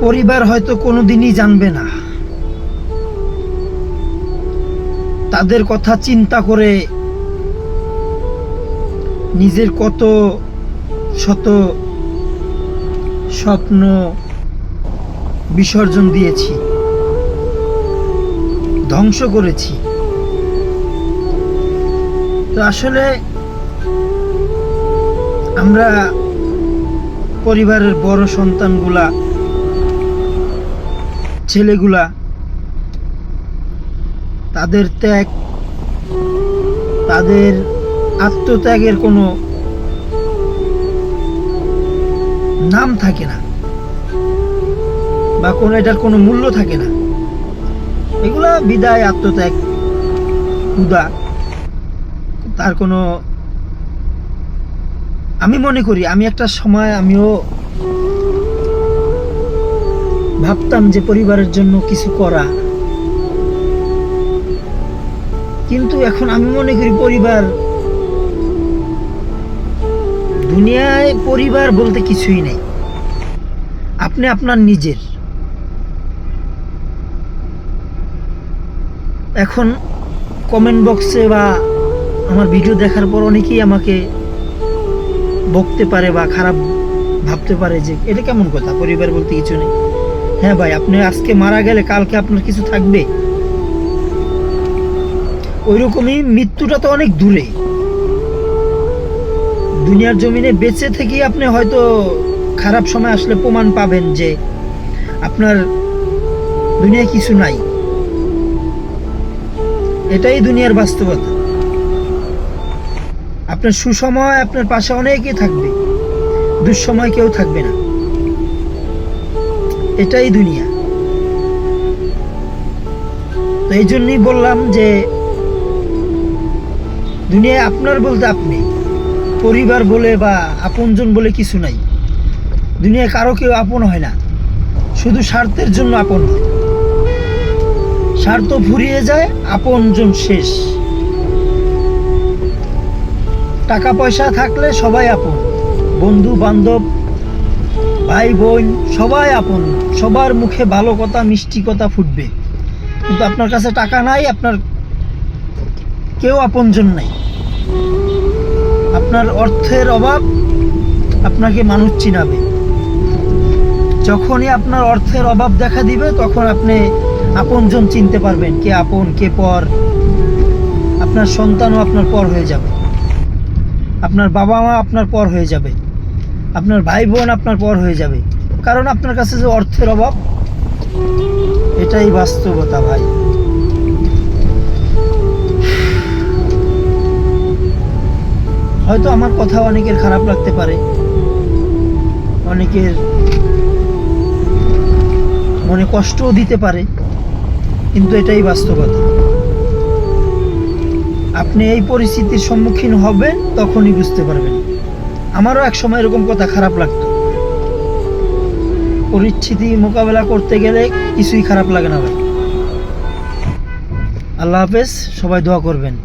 পরিবার হয়তো কোনোদিনই জানবে না, তাদের কথা চিন্তা করে নিজের কত শত স্বপ্ন বিসর্জন দিয়েছি, ধ্বংস করেছি। তো আসলে আমরা পরিবারের বড় সন্তানগুলা, ছেলেগুলা, তাদের ত্যাগ, তাদের আত্মত্যাগের কোনো নাম থাকে না, বা কোনো এটার কোনো মূল্য থাকে না। এগুলা বিদায়, আত্মত্যাগ, ক্ষুধা, তার কোনো, আমি মনে করি, আমি একটা সময় আমিও ভাবতাম যে পরিবারের জন্য কিছু করা, কিন্তু এখন আমি মনে করি পরিবার, দুনিয়ায় পরিবার বলতে কিছুই নেই। আপনি আপনার নিজের। এখন কমেন্ট বক্সে বা আমার ভিডিও দেখার পর অনেকেই আমাকে বকতে পারে বা খারাপ ভাবতে পারে যে এটা কেমন কথা, পরিবার বলতে কিছু নেই। হ্যাঁ ভাই, আপনি আজকে মারা গেলে কালকে আপনার কিছু থাকবে? ওইরকমই মৃত্যুটা তো অনেক দূরে। দুনিয়ার জমিনে বেঁচে থেকেই আপনি হয়তো খারাপ সময় আসলে প্রমাণ পাবেন যে আপনার দুনিয়ায় কিছু নাই। এটাই দুনিয়ার বাস্তবতা। আপনার সুসময় আপনার পাশে অনেকেই থাকবে, দুঃসময় কেউ থাকবে না। এটাই দুনিয়া। তো এই জন্যই বললাম যে দুনিয়ায় আপনার বলতে আপনি, পরিবার বলে বা আপনজন বলে কিছু নাই। দুনিয়ায় কারো কেউ আপন হয় না, শুধু স্বার্থের জন্য আপন হয়। স্বার্থ ফুরিয়ে যায়, আপনজন শেষ। টাকা পয়সা থাকলে সবাই আপন, বন্ধু বান্ধব, ভাই বোন সবাই আপন, সবার মুখে ভালো কথা, মিষ্টি কথা ফুটবে। কিন্তু আপনার কাছে টাকা নাই, আপনার কেউ আপনজন নাই। আপনার অর্থের অভাব, আপনাকে মানুষ চিনাবে। যখনই আপনার অর্থের অভাব দেখা দিবে, তখন আপনি আপনজন চিনতে পারবেন, কে আপন কে পর। আপনার সন্তানও আপনার পর হয়ে যাবে, আপনার বাবা মা আপনার পর হয়ে যাবে, আপনার ভাই বোন আপনার পর হয়ে যাবে, কারণ আপনার কাছে যে অর্থের অভাব। এটাই বাস্তবতা ভাই। হয়তো আমার কথা অনেকের খারাপ লাগতে পারে, অনেকের মনে কষ্টও দিতে পারে, কিন্তু এটাই বাস্তবতা। আপনি এই পরিস্থিতির সম্মুখীন হবেন, তখনই বুঝতে পারবেন। আমারও এক সময় এরকম কথা খারাপ লাগতো। পরিস্থিতি মোকাবেলা করতে গেলে কিছুই খারাপ লাগে না ভাই। আল্লাহ হাফেজ, সবাই দোয়া করবেন।